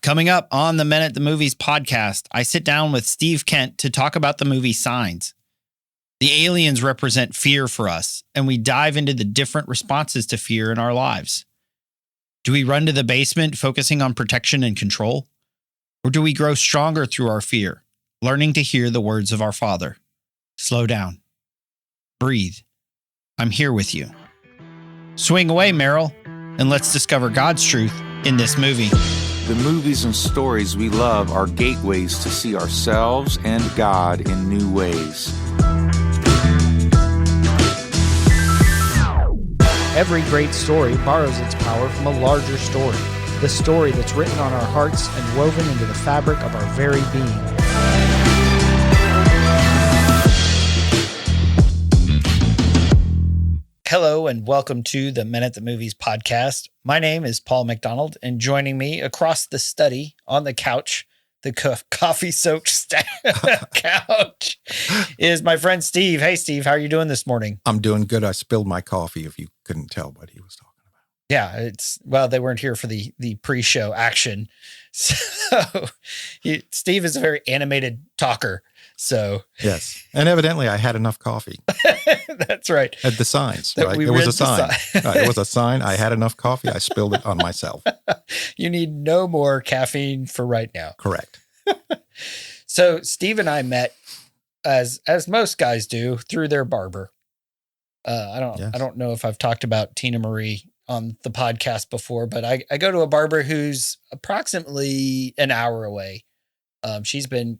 Coming up on the Men at the Movies podcast, I sit down with Steve Kent to talk about the movie Signs. The aliens represent fear for us, and we dive into the different responses to fear in our lives. Do we run to the basement focusing on protection and control? Or do we grow stronger through our fear, learning to hear the words of our Father? Slow down. Breathe. I'm here with you. Swing away, Merril, and let's discover God's truth in this movie. The movies and stories we love are gateways to see ourselves and God in new ways. Every great story borrows its power from a larger story, the story that's written on our hearts and woven into the fabric of our very being. Hello and welcome to the Men at the Movies podcast. My name is Paul McDonald, and joining me across the study on the couch, the coffee-soaked couch, is my friend Steve. Hey, Steve, how are you doing this morning? I'm doing good. I spilled my coffee, if you couldn't tell what he was talking about. Yeah, they weren't here for the pre-show action. So Steve is a very animated talker. So yes, and evidently I had enough coffee. That's right. At the signs, that right? There was a sign. It was a sign. I had enough coffee. I spilled it on myself. You need no more caffeine for right now. Correct. So Steve and I met, as most guys do, through their barber. I don't know if I've talked about Tina Marie on the podcast before, but I go to a barber who's approximately an hour away. She's been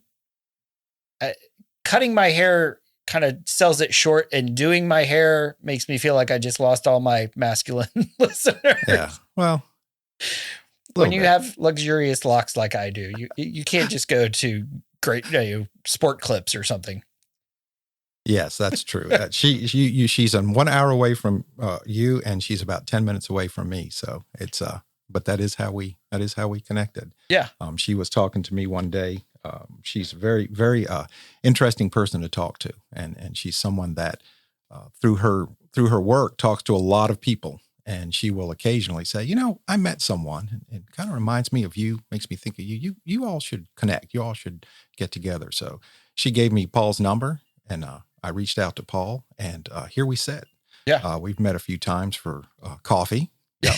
cutting my hair kind of sells it short, and doing my hair makes me feel like I just lost all my masculine listeners. Yeah. Well, when you have luxurious locks like I do, you can't just go to great sport clips or something. Yes, that's true. She's 1 hour away from you, and she's about 10 minutes away from me. So it's but that is how we connected. Yeah. She was talking to me one day. She's a very, very interesting person to talk to, and she's someone that through her work talks to a lot of people, and she will occasionally say, I met someone, and it kind of reminds me of you, makes me think of you. You all should connect. You all should get together. So she gave me Paul's number, and I reached out to Paul, and here we sit. Yeah, we've met a few times for coffee. Yeah,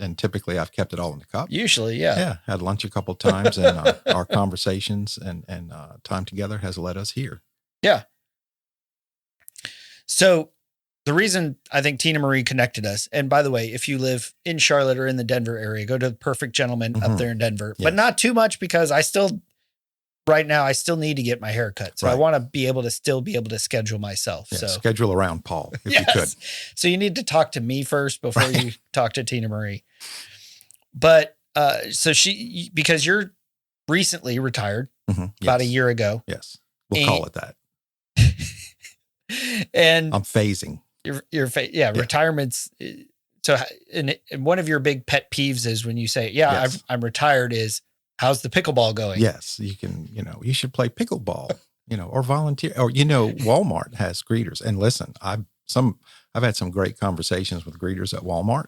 and typically I've kept it all in the cup. Usually, yeah. Yeah, had lunch a couple of times, and our conversations and time together has led us here. Yeah. So the reason I think Tina Marie connected us, and by the way, if you live in Charlotte or in the Denver area, go to the Perfect Gentleman up there in Denver, but not too much, because right now I still need to get my hair cut. So I want to be able to schedule myself. Yeah, so schedule around Paul if you could. So you need to talk to me first before you talk to Tina Marie. But so because you're recently retired about a year ago. Yes. We'll call it that. And I'm phasing. Retirement's so, and one of your big pet peeves is when you say, I'm retired, is how's the pickleball going? Yes, you can, you should play pickleball, or volunteer, or, Walmart has greeters. And listen, I've had some great conversations with greeters at Walmart.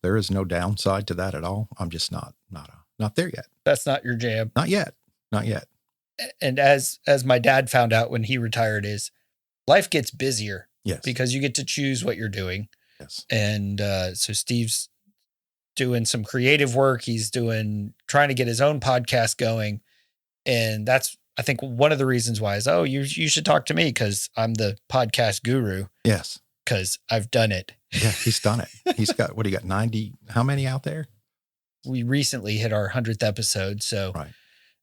There is no downside to that at all. I'm just not there yet. That's not your jam. Not yet. And as my dad found out when he retired, is life gets busier. Yes. Because you get to choose what you're doing. Yes. And so Steve's doing some creative work. He's trying to get his own podcast going. And that's, I think, one of the reasons why is, you should talk to me, because I'm the podcast guru. Yes. Because I've done it. Yeah, he's done it. He's got, 90, how many out there? We recently hit our 100th episode. So, right.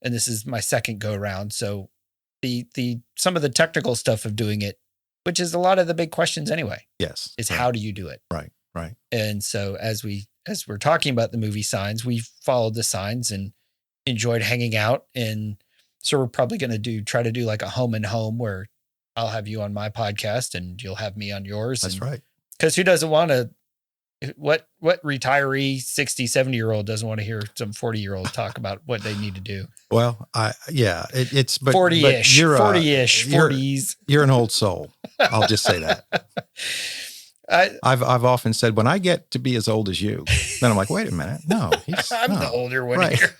And this is my second go around. So some of the technical stuff of doing it, which is a lot of the big questions anyway. Yes. Is how do you do it? Right. And so as we're talking about the movie Signs, we followed the signs and enjoyed hanging out. And so we're probably going to try to do like a home and home, where I'll have you on my podcast and you'll have me on yours. That's right. Because who doesn't want to, what retiree 60, 70-year-old doesn't want to hear some 40-year-old talk about what they need to do? Well, it's, but 40-ish, but 40s. You're an old soul. I'll just say that. I've often said, when I get to be as old as you, then I'm like, wait a minute. No, I'm the older one right. here.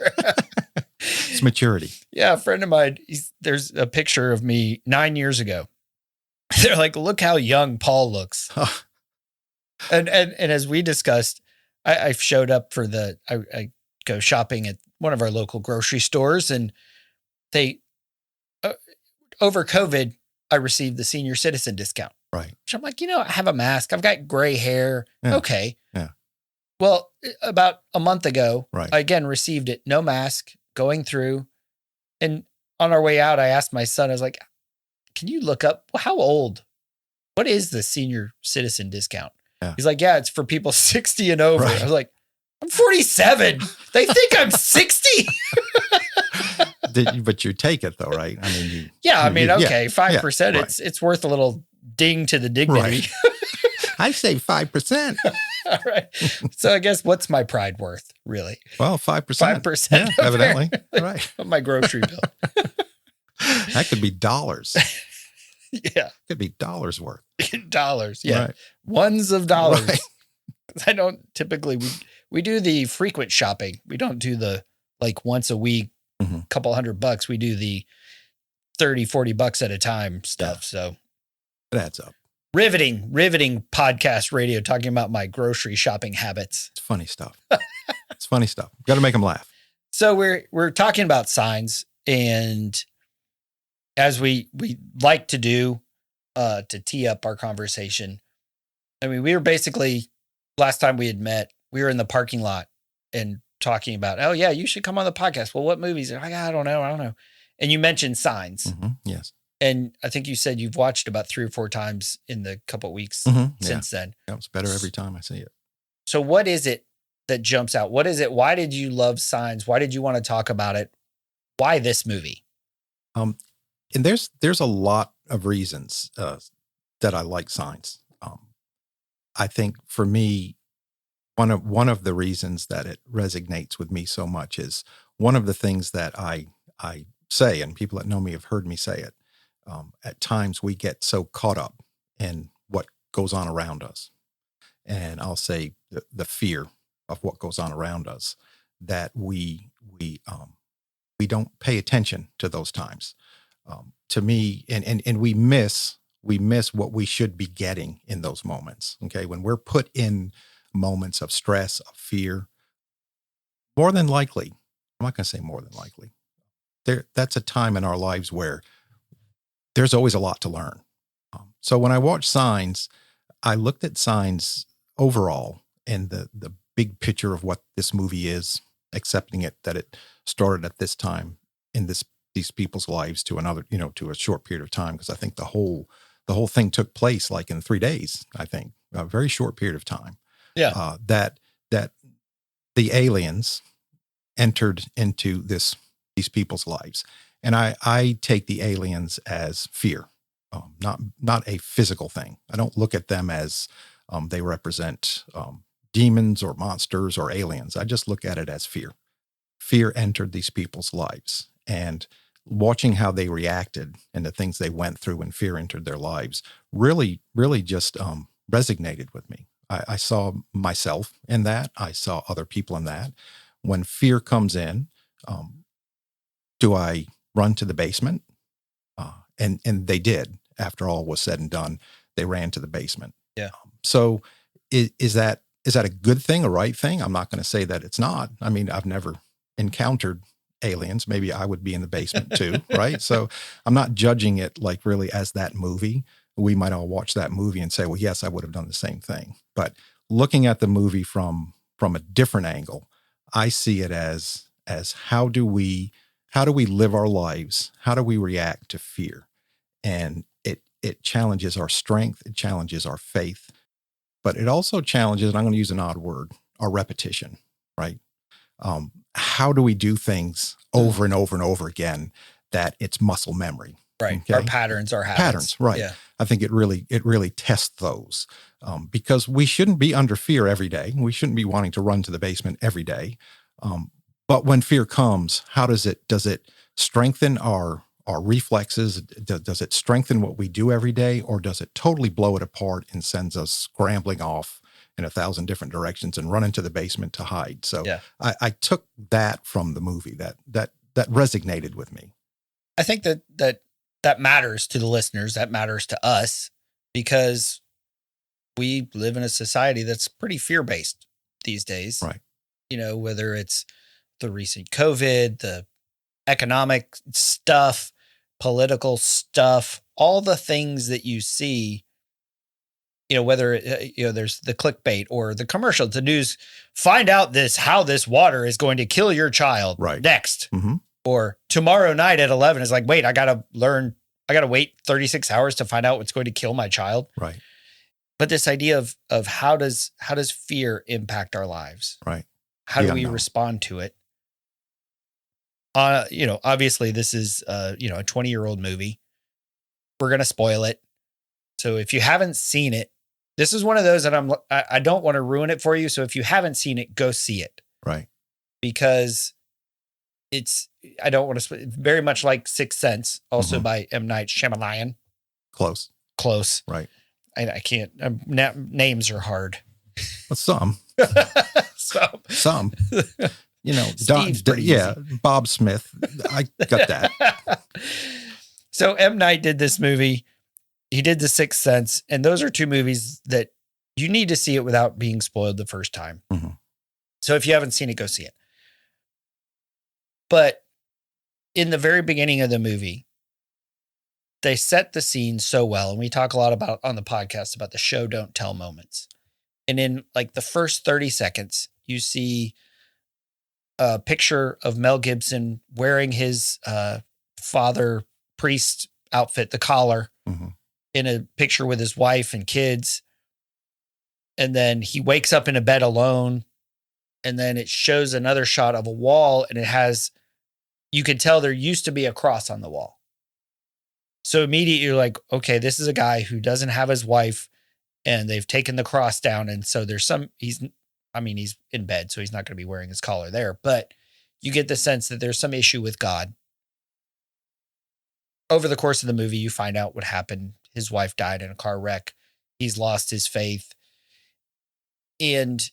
It's maturity. Yeah, a friend of mine, there's a picture of me 9 years ago. They're like, look how young Paul looks. And as we discussed, I showed up for I go shopping at one of our local grocery stores, and they, over COVID, I received the senior citizen discount. Right. Which I'm like, I have a mask. I've got gray hair. Yeah. Okay. Yeah. Well, about a month ago, right. I again received it, no mask, going through. And on our way out, I asked my son, I was like, can you look up how old? What is the senior citizen discount? Yeah. He's like, yeah, it's for people 60 and over. Right. I was like, I'm 47. They think I'm 60. But you take it though, right? I mean, okay, 5%. Yeah, it's worth a little ding to the dignity. Right. I say 5%. All right. So I guess what's my pride worth, really? Well, 5%. 5%. Yeah, evidently. Right. Of my grocery bill. That could be dollars. Yeah. Could be dollars worth. Dollars. Yeah. Right. Ones of dollars. Right. I don't typically, we do the frequent shopping. We don't do the like once a week, couple $100. We do the $30-$40 at a time stuff. Yeah. So it adds up. Riveting podcast radio talking about my grocery shopping habits. It's funny stuff. It's funny stuff. Got to make them laugh. So we're talking about signs, and as we like to do to tee up our conversation. I mean, we were basically, last time we had met, we were in the parking lot and talking about, oh yeah, you should come on the podcast. Well, what movies? Like, I don't know. And you mentioned Signs. Mm-hmm. Yes. And I think you said you've watched about 3 or 4 times in the couple of weeks since then. Yeah, it's better every time I see it. So what is it that jumps out? What is it? Why did you love Signs? Why did you want to talk about it? Why this movie? And there's a lot of reasons that I like Signs. I think for me, one of the reasons that it resonates with me so much is one of the things that I say, and people that know me have heard me say it. At times we get so caught up in what goes on around us, and I'll say the fear of what goes on around us, that we don't pay attention to those times. To me, and we miss what we should be getting in those moments. Okay, when we're put in moments of stress, of fear, more than likely, I'm not going to say more than likely, that's a time in our lives where there's always a lot to learn. So when I watched Signs, I looked at Signs overall and the big picture of what this movie is, accepting it, that it started at this time in these people's lives to another, to a short period of time. Because I think the whole thing took place like in 3 days, I think, a very short period of time. Yeah. That the aliens entered into these people's lives. And I take the aliens as fear, not a physical thing. I don't look at them as they represent demons or monsters or aliens. I just look at it as fear. Fear entered these people's lives. And watching how they reacted and the things they went through when fear entered their lives really, really just resonated with me. I saw myself in that. I saw other people in that. When fear comes in, do I run to the basement? And they did. After all was said and done, they ran to the basement. Yeah. So is that a good thing, a right thing? I'm not going to say that it's not. I mean, I've never encountered aliens. Maybe I would be in the basement too, right? So I'm not judging it like really as that movie. We might all watch that movie and say, well, yes, I would have done the same thing. But looking at the movie from a different angle, I see it as how do we live our lives? How do we react to fear? And it challenges our strength. It challenges our faith, but it also challenges, and I'm going to use an odd word, our repetition, right? How do we do things over and over and over again that it's muscle memory? Right. Okay? Our patterns, our habits. Patterns, right. Yeah. I think it really tests those because we shouldn't be under fear every day. We shouldn't be wanting to run to the basement every day. But when fear comes, does it strengthen our reflexes? Does it strengthen what we do every day, or does it totally blow it apart and sends us scrambling off in 1,000 different directions and run into the basement to hide? So yeah. I took that from the movie, that that resonated with me. I think that matters to the listeners. That matters to us because we live in a society that's pretty fear-based these days. Right. You know, whether it's the recent COVID, the economic stuff, political stuff, all the things that you see, you know, whether, there's the clickbait or the commercial, the news, find out how this water is going to kill your child next. Mm-hmm. Or tomorrow night at 11 is like, wait, I got to wait 36 hours to find out what's going to kill my child. Right. But this idea of how does fear impact our lives? Right. How do we respond to it? Obviously this is, a 20-year-old movie. We're going to spoil it. So if you haven't seen it, this is one of those that I don't want to ruin it for you. So if you haven't seen it, go see it. Right. Because I don't want to, very much like Sixth Sense, also by M. Night Shyamalan. Close. Right. I can't, names are hard. Well, some. Some. Steve's pretty easy. Bob Smith. I got that. So M. Night did this movie. He did The Sixth Sense. And those are two movies that you need to see it without being spoiled the first time. Mm-hmm. So if you haven't seen it, go see it. But in the very beginning of the movie, they set the scene so well. And we talk a lot about on the podcast about the show don't tell moments. And in like the first 30 seconds, you see a picture of Mel Gibson wearing his father priest outfit, the collar, in a picture with his wife and kids. And then he wakes up in a bed alone. And then it shows another shot of a wall, and you can tell there used to be a cross on the wall. So immediately you're like, okay, this is a guy who doesn't have his wife and they've taken the cross down. And so he's in bed, so he's not going to be wearing his collar there, but you get the sense that there's some issue with God. Over the course of the movie, you find out what happened. His wife died in a car wreck. He's lost his faith. And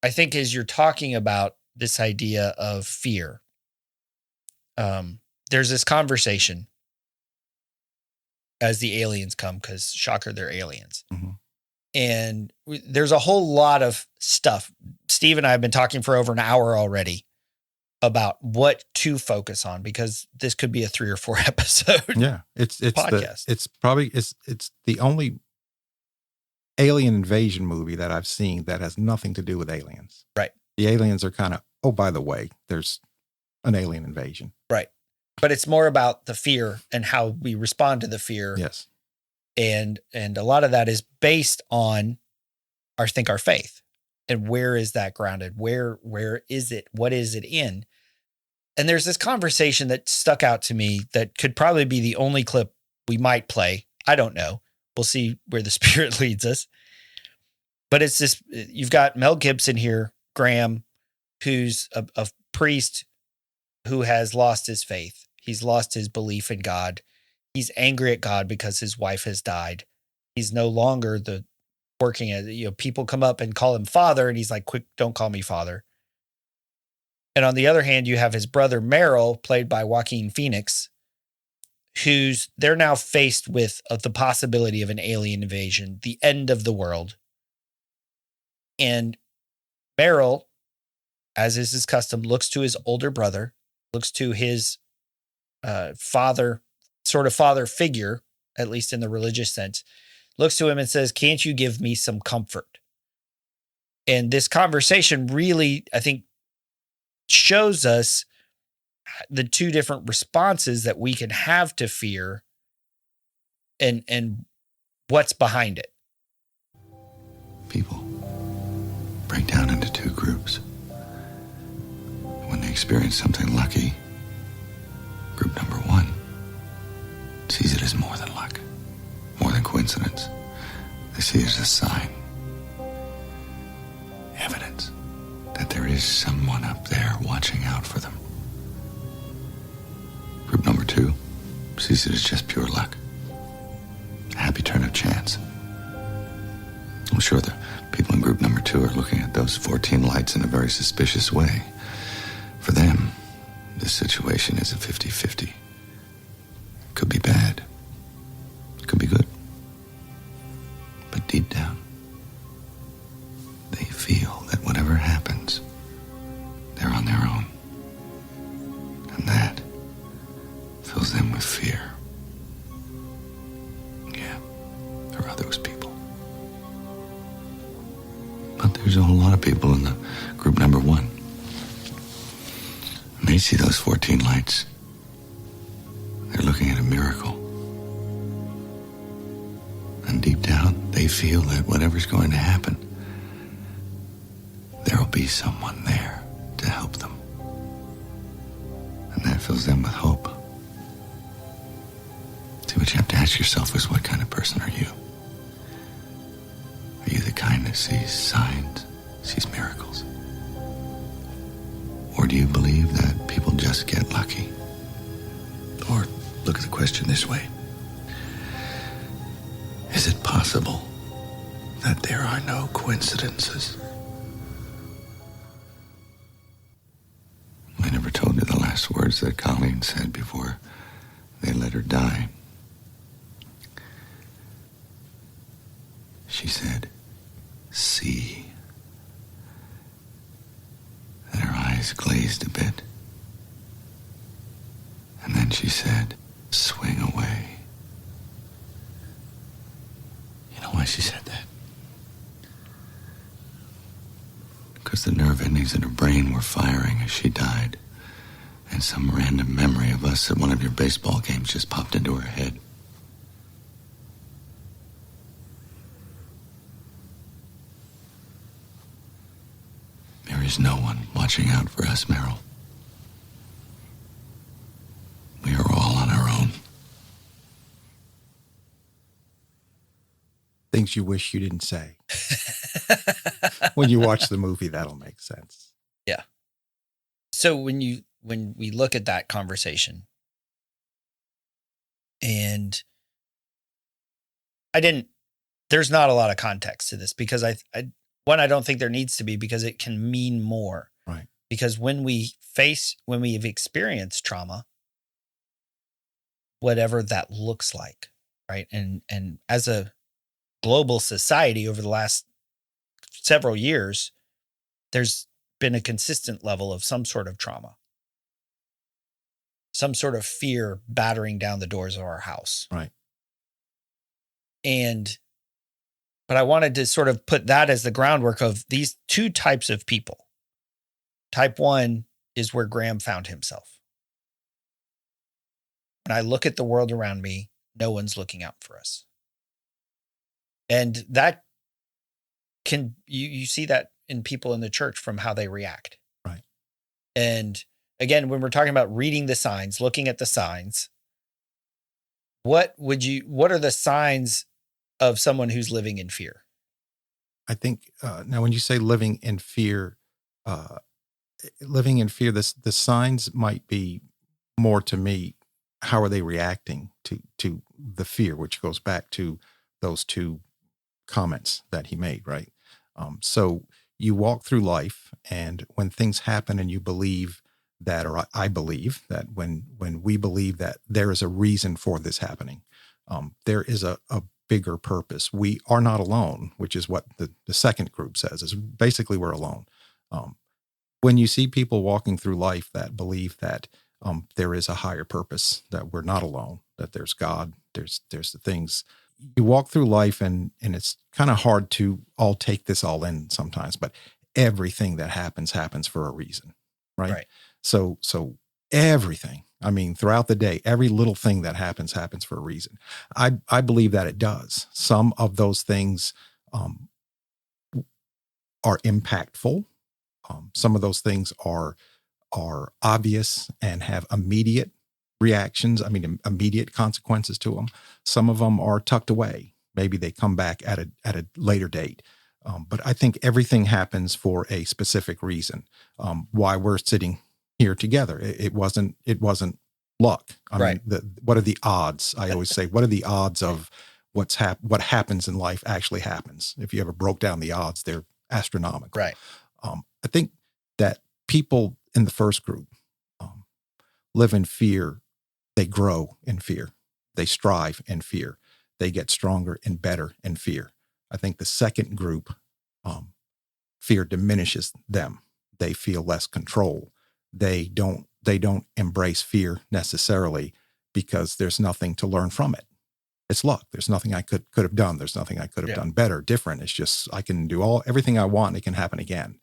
I think as you're talking about this idea of fear, there's this conversation as the aliens come, because shocker, they're aliens. Mm-hmm. And there's a whole lot of stuff. Steve and I have been talking for over an hour already about what to focus on, because this could be a 3 or 4 episode. Yeah. It's podcast. It's the only alien invasion movie that I've seen that has nothing to do with aliens. Right. The aliens are kind of, oh, by the way, there's an alien invasion. Right. But it's more about the fear and how we respond to the fear. Yes. And a lot of that is based on our faith. And where is that grounded? Where is it? What is it in? And there's this conversation that stuck out to me that could probably be the only clip we might play. I don't know. We'll see where the Spirit leads us. But it's this, you've got Mel Gibson here, Graham, who's a priest who has lost his faith. He's lost his belief in God. He's angry at God because his wife has died. He's no longer working as, people come up and call him father, and he's like, quick, don't call me father. And on the other hand, you have his brother Merril, played by Joaquin Phoenix, they're now faced with the possibility of an alien invasion, the end of the world. And Merril, as is his custom, looks to his older brother, looks to his father figure, at least in the religious sense, looks to him and says, can't you give me some comfort? And this conversation really, I think, shows us the two different responses that we can have to fear and what's behind it. People break down into 2 groups. When they experience something lucky, group number 1 sees it as more than luck, more than coincidence. They see it as a sign, evidence that there is someone up there watching out for them. Group number 2 sees it as just pure luck, a happy turn of chance. I'm sure the people in group number 2 are looking at those 14 lights in a very suspicious way. For them, this situation is a 50-50. Could be bad. Could be good. But deep down, they feel that whatever happens, they're on their own. And that fills them with fear. Yeah, there are those people. But there's a whole lot of people in the group number 1. And they see those 14 lights. They're looking at a miracle. And deep down, they feel that whatever's going to happen, there'll be someone there to help them. And that fills them with hope. See, what you have to ask yourself is, what kind of person are you? Are you the kind that sees signs, sees miracles? Or do you believe that people just get lucky? Or look at the question this way. Is it possible that there are no coincidences? I never told you the last words that Colleen said before they let her die. She said, "See." And her eyes glazed a bit. And then she said, "Swing away." You know why she said that? Because the nerve endings in her brain were firing as she died. And some random memory of us at one of your baseball games just popped into her head. There is no one watching out for us, Merril. We are all on our own. Things you wish you didn't say. When you watch the movie, that'll make sense. Yeah. So when we look at that conversation, and there's not a lot of context to this, because I don't think there needs to be, because it can mean more. Right. Because when we've experienced trauma, whatever that looks like, right? And as a global society over the last several years, there's been a consistent level of some sort of trauma, some sort of fear battering down the doors of our house. Right. But I wanted to sort of put that as the groundwork of these two types of people. Type 1 is where Graham found himself. When I look at the world around me, no one's looking out for us. And that you see that in people in the church from how they react. Right. And again, when we're talking about reading the signs, looking at the signs, what are the signs of someone who's living in fear? I think now when you say living in fear, the signs might be more, to me, how are they reacting to the fear, which goes back to those two comments that he made, right? So you walk through life, and when things happen and you believe that, or I believe that when we believe that there is a reason for this happening, there is a bigger purpose. We are not alone, which is what the second group says, is basically we're alone. When you see people walking through life that believe that there is a higher purpose, that we're not alone, that there's God, there's the things. You walk through life, and it's kind of hard to all take this all in sometimes, but everything that happens for a reason, right? So everything, I mean, throughout the day, every little thing that happens for a reason. I believe that it does. Some of those things are impactful. Some of those things are obvious and have immediate reactions. I mean, immediate consequences to them. Some of them are tucked away. Maybe they come back at a later date. But I think everything happens for a specific reason. Why we're sitting here together. It wasn't luck. I mean, what are the odds? I always say, what are the odds of what happens in life actually happens? If you ever broke down the odds, they're astronomical. Right. I think that people in the first group, live in fear, they grow in fear. They strive in fear. They get stronger and better in fear. I think the second group, fear diminishes them. They feel less control. They don't embrace fear necessarily because there's nothing to learn from it. It's luck. There's nothing I could have done. There's nothing I could have done better, different. It's just I can do everything I want. And it can happen again.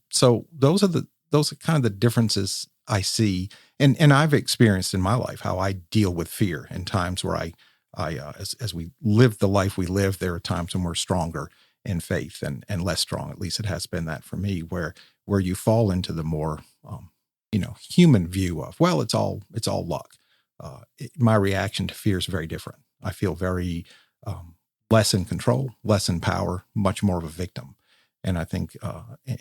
So those are kind of the differences I see, and I've experienced in my life how I deal with fear in times where as we live the life we live, there are times when we're stronger in faith and less strong. At least it has been that for me, where you fall into the more human view of, well, it's all luck. My reaction to fear is very different. I feel very less in control, less in power, much more of a victim. And I think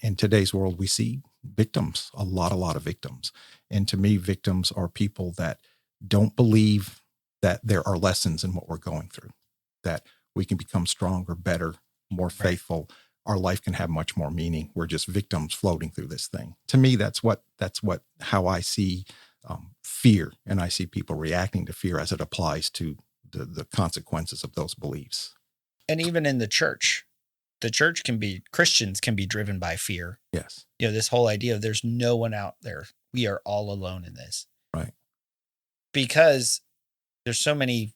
in today's world, we see victims, a lot of victims. And to me, victims are people that don't believe that there are lessons in what we're going through, that we can become stronger, better, more faithful. Our life can have much more meaning. We're just victims floating through this thing. To me, that's how I see fear. And I see people reacting to fear as it applies to the consequences of those beliefs. And even in the church Christians can be driven by fear. Yes. This whole idea of there's no one out there. We are all alone in this. Right. Because there's so many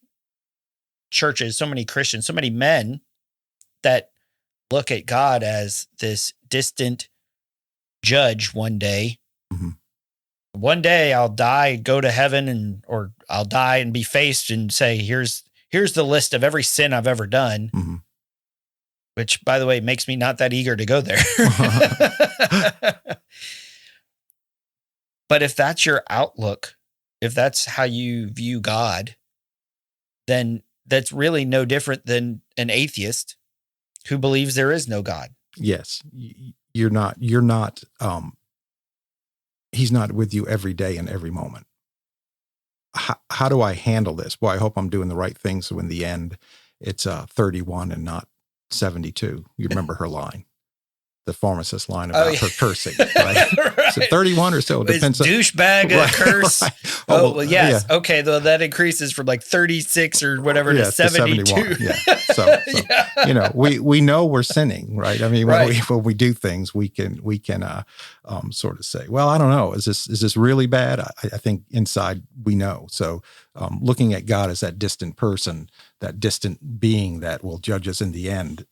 churches, so many Christians, so many men that look at God as this distant judge one day. Mm-hmm. One day I'll die, go to heaven, or I'll die and be faced and say, here's the list of every sin I've ever done. Mm-hmm. Which, by the way, makes me not that eager to go there. But if that's your outlook, if that's how you view God, then that's really no different than an atheist who believes there is no God. Yes. You're not, he's not with you every day and every moment. How do I handle this? Well, I hope I'm doing the right thing. So in the end, it's 31 and not 72. You remember her line, the pharmacist line about her cursing, right? Right. So 31 or so. Depends. Douchebag right, curse. Right. Oh, well, yes. Yeah. Okay. Though that increases from like 36 or whatever to 72. Yeah. So yeah. We know we're sinning, right? I mean, when we do things, we can sort of say, well, I don't know. Is this really bad? I think inside we know. So looking at God as that distant person, that distant being that will judge us in the end,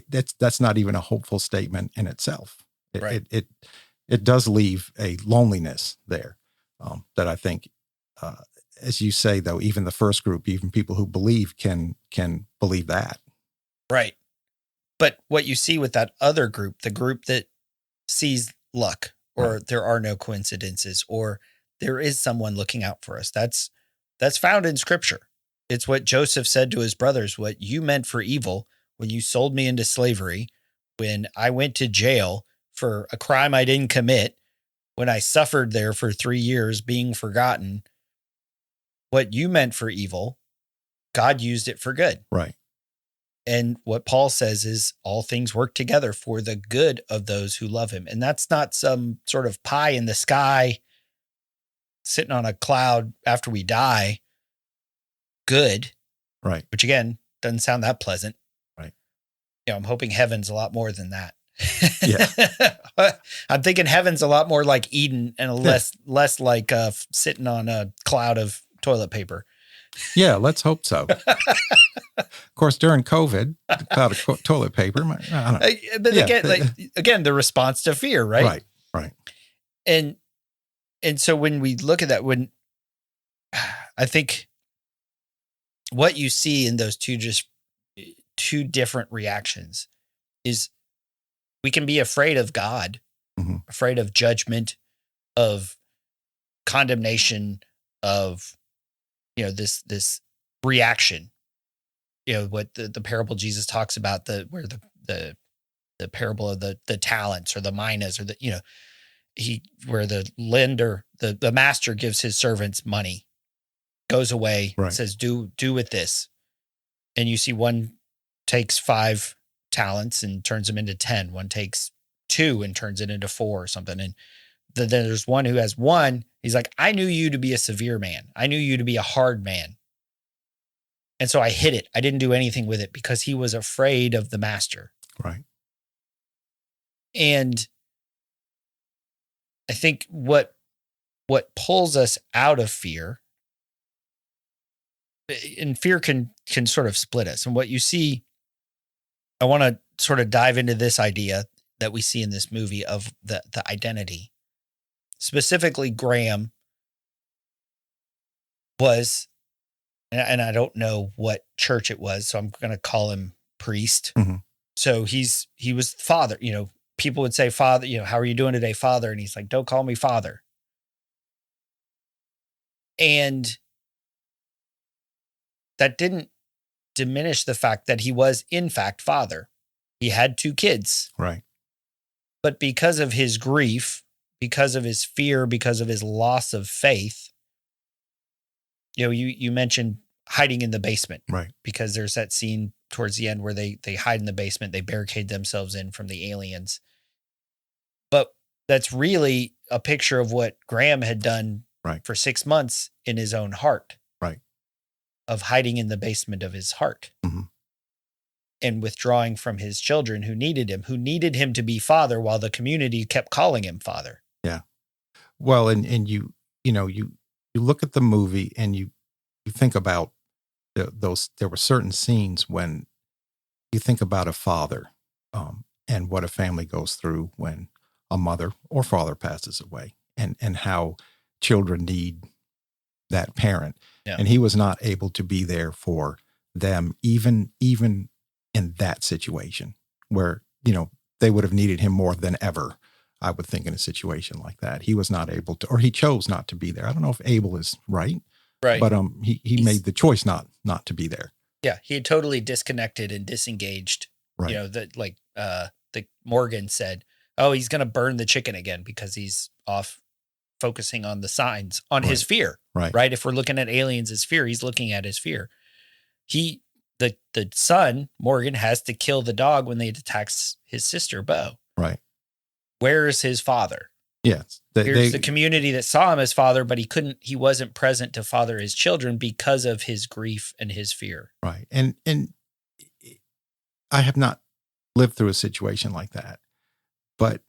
that's not even a hopeful statement in itself. It does leave a loneliness there that I think, as you say, though, even the first group, even people who believe can believe that. Right. But what you see with that other group, the group that sees luck, or there are no coincidences, or there is someone looking out for us, that's found in Scripture. It's what Joseph said to his brothers: what you meant for evil when you sold me into slavery, when I went to jail for a crime I didn't commit, when I suffered there for 3 years being forgotten, what you meant for evil, God used it for good. Right. And what Paul says is all things work together for the good of those who love him. And that's not some sort of pie in the sky sitting on a cloud after we die. Good. Right. Which again, doesn't sound that pleasant. Right. I'm hoping heaven's a lot more than that. Yeah. I'm thinking heaven's a lot more like Eden and less like sitting on a cloud of toilet paper. Yeah, let's hope so. Of course, during COVID, the cloud of toilet paper. I don't know. But again, the response to fear, right? Right. And so when we look at that, I think what you see in those two different reactions is we can be afraid of God, afraid of judgment, of condemnation, of this reaction. What the parable Jesus talks about, where the parable of the talents or the minas, or where the lender, the master gives his servants money, goes away, says, do with this. And you see one takes 5 talents and turns them into 10. One takes 2 and turns it into 4 or something. And then there's one who has one. He's like, I knew you to be a severe man. I knew you to be a hard man. And so I hid it. I didn't do anything with it because he was afraid of the master. Right. And I think what pulls us out of fear, and fear can sort of split us. And what you see, I want to sort of dive into this idea that we see in this movie of the identity. Specifically, Graham was, and I don't know what church it was, so I'm going to call him priest. Mm-hmm. So he was father. People would say, Father, how are you doing today, Father? And he's like, don't call me Father. And that didn't diminish the fact that he was, in fact, father. He had 2 kids. Right. But because of his grief, because of his fear, because of his loss of faith, you mentioned hiding in the basement. Right. Because there's that scene towards the end where they hide in the basement, they barricade themselves in from the aliens. But that's really a picture of what Graham had done for 6 months in his own heart. Right. Of hiding in the basement of his heart. Mm-hmm. And withdrawing from his children who needed him to be father while the community kept calling him father. Yeah. Well, and you look at the movie and you think about there were certain scenes when you think about a father and what a family goes through when a mother or father passes away and how children need that parent. Yeah. And he was not able to be there for them, even in that situation where, they would have needed him more than ever. I would think in a situation like that, he was not able to, or he chose not to be there. I don't know if able is right. Right. But he made the choice not to be there. Yeah. He had totally disconnected and disengaged. Right. The Morgan said, oh, he's going to burn the chicken again because he's off focusing on the signs, on his fear. Right. If we're looking at aliens as fear, he's looking at his fear. The son, Morgan, has to kill the dog when they attacks his sister, Bo. Right. Where is his father? Yes. Here's the community that saw him as father, but he wasn't present to father his children because of his grief and his fear. Right. And I have not lived through a situation like that, but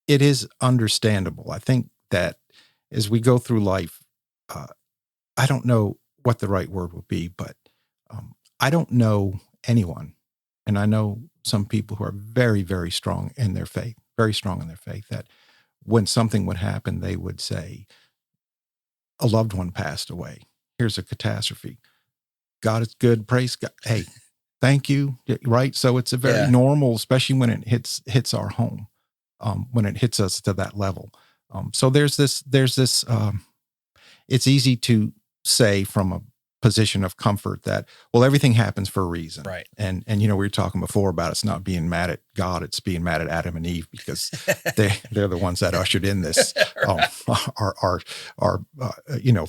it is understandable. I think that as we go through life, I don't know what the right word would be, but I don't know anyone, and I know some people who are very, very strong in their faith, that when something would happen, they would say, a loved one passed away. Here's a catastrophe. God is good. Praise God. Hey, thank you. Right. So it's a very normal, especially when it hits our home, when it hits us to that level. So there's this, it's easy to say from a position of comfort that, well, everything happens for a reason. Right. And we were talking before about it's not being mad at God, it's being mad at Adam and Eve because they're the ones that ushered in this,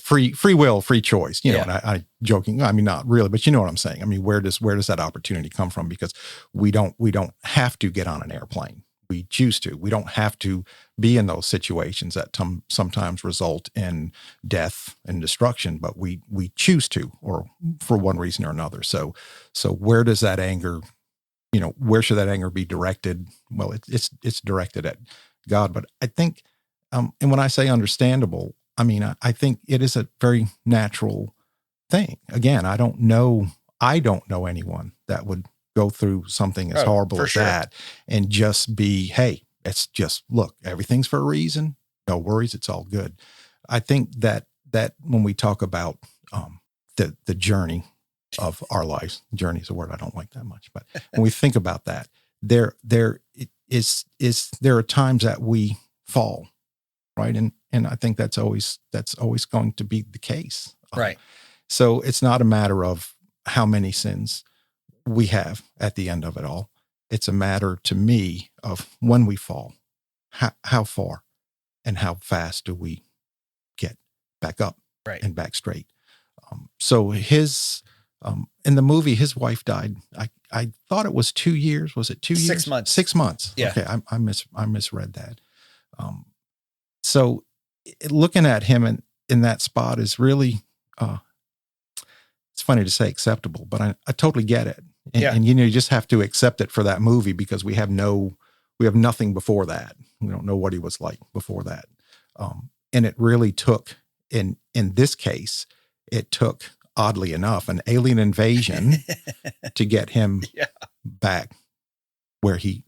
free will, free choice, and I joking, I mean, not really, but you know what I'm saying? I mean, where does that opportunity come from? Because we don't have to get on an airplane. We choose to. We don't have to be in those situations that sometimes result in death and destruction, but we choose to, or for one reason or another. So where does that anger, where should that anger be directed? Well, it's directed at God, but I think, and when I say understandable, I mean, I think it is a very natural thing. Again, I don't know anyone that would go through something as horrible as that and just be, hey, it's just, look, everything's for a reason. No worries. It's all good. I think that when we talk about the journey of our lives, journey is a word I don't like that much, but when we think about that, there are times that we fall, right? And I think that's always going to be the case. Right. So it's not a matter of how many sins we have at the end of it all. It's a matter to me of when we fall, how far and how fast do we get back up and back straight. So his, in the movie, his wife died. I thought it was 2 years. Was it 2 years? 6 months. 6 months. Yeah. Okay. I misread that. So looking at him in that spot is really, it's funny to say acceptable, but I totally get it. And you just have to accept it for that movie because we have nothing before that. We don't know what he was like before that. And it really took, in this case, it took, oddly enough, an alien invasion to get him back where he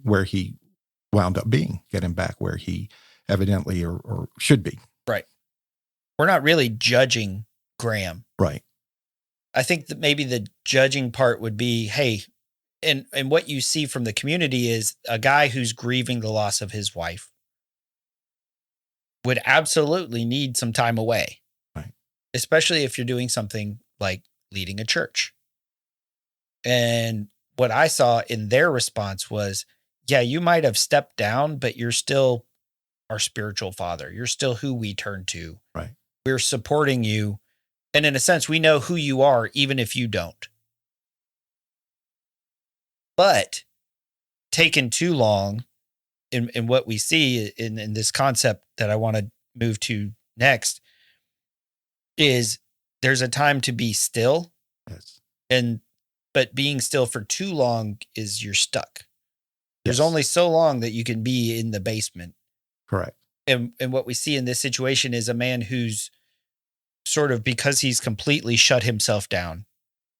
wound up being, get him back where he evidently or should be. Right. We're not really judging Graham. Right. I think that maybe the judging part would be, hey, and what you see from the community is a guy who's grieving the loss of his wife would absolutely need some time away. Right. Especially if you're doing something like leading a church. And what I saw in their response was, yeah, you might have stepped down, but you're still our spiritual father. You're still who we turn to. Right. We're supporting you. And in a sense, we know who you are, even if you don't. But taken too long in what we see in this concept that I want to move to next is there's a time to be still. Yes. But being still for too long is you're stuck. There's Yes. only so long that you can be in the basement. Correct. And what we see in this situation is a man who's sort of, because he's completely shut himself down,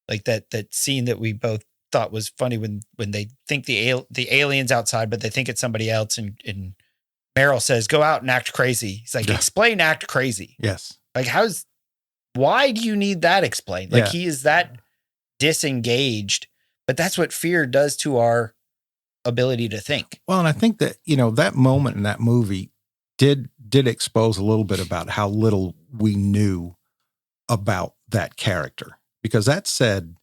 like that scene that we both thought was funny when they think the alien's outside, but they think it's somebody else. And Merril says, go out and act crazy. He's like, explain, act crazy. Yes. Like, why do you need that explained? Like, he is that disengaged, but that's what fear does to our ability to think. Well, and I think that, that moment in that movie did expose a little bit about how little we knew about that character, because that said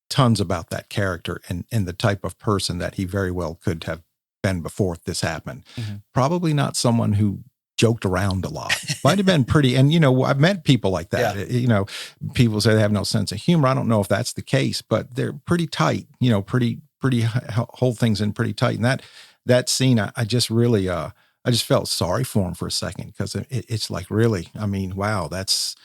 tons about that character and the type of person that he very well could have been before this happened. Mm-hmm. Probably not someone who joked around a lot. Might have been pretty, and I've met people like that. Yeah. People say they have no sense of humor. I don't know if that's the case, but they're pretty tight, pretty hold things in pretty tight. And that scene, I just really, I just felt sorry for him for a second, because it's like, really, I mean, wow, that's,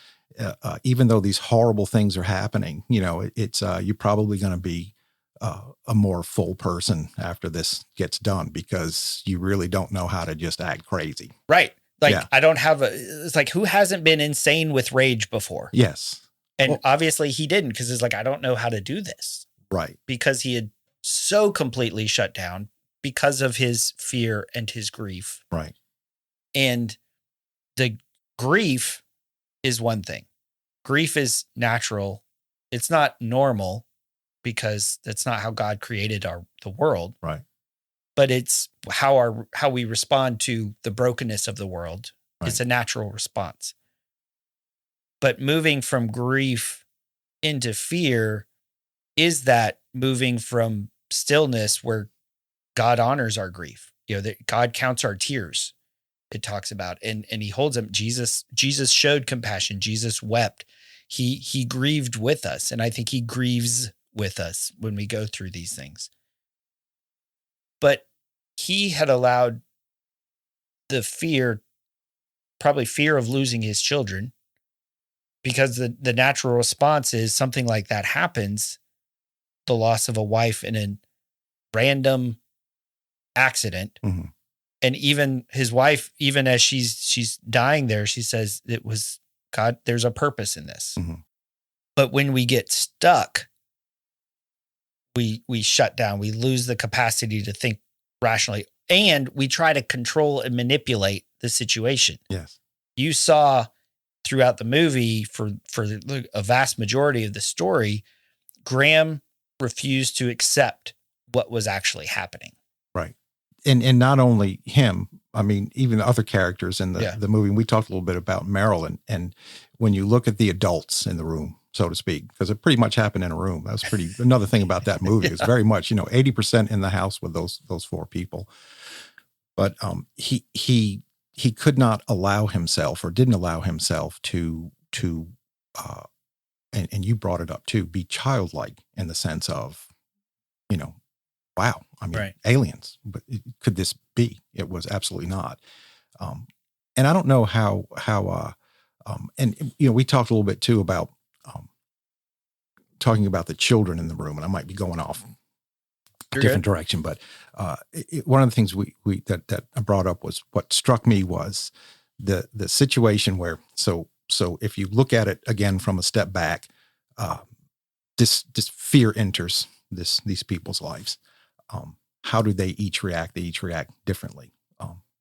even though these horrible things are happening, it's, you're probably going to be a more full person after this gets done, because you really don't know how to just act crazy. Right. Like, I don't have it's like, who hasn't been insane with rage before? Yes. And obviously he didn't, because it's like, I don't know how to do this. Right. Because he had so completely shut down because of his fear and his grief. Right. And the grief is one thing. Grief is natural. It's not normal, because that's not how God created the world. Right. But it's how we respond to the brokenness of the world. Right. It's a natural response. But moving from grief into fear is that moving from stillness where God honors our grief. That God counts our tears. It talks about, and he holds them. Jesus showed compassion. Jesus wept. He grieved with us. And I think he grieves with us when we go through these things. But he had allowed the fear, probably fear of losing his children, because the natural response is something like that happens, the loss of a wife in a random accident. Mm-hmm. And even his wife, even as she's dying there, she says, it was God, there's a purpose in this. Mm-hmm. But when we get stuck, we shut down, we lose the capacity to think rationally, and we try to control and manipulate the situation. Yes. You saw throughout the movie, for a vast majority of the story, Graham refused to accept what was actually happening. Right. And not only him, I mean, even the other characters in the movie. We talked a little bit about Merril, and when you look at the adults in the room, so to speak, because it pretty much happened in a room. That was another thing about that movie is very much, 80% in the house with those four people. But he could not allow himself, or didn't allow himself to and you brought it up too, be childlike in the sense of, wow, I mean, aliens, but could this be? It was absolutely not. And I don't know how and we talked a little bit too about talking about the children in the room, and I might be going off a different direction, but one of the things that I brought up was what struck me was the situation where, so if you look at it again from a step back, this fear enters these people's lives. How do they each react? They each react differently.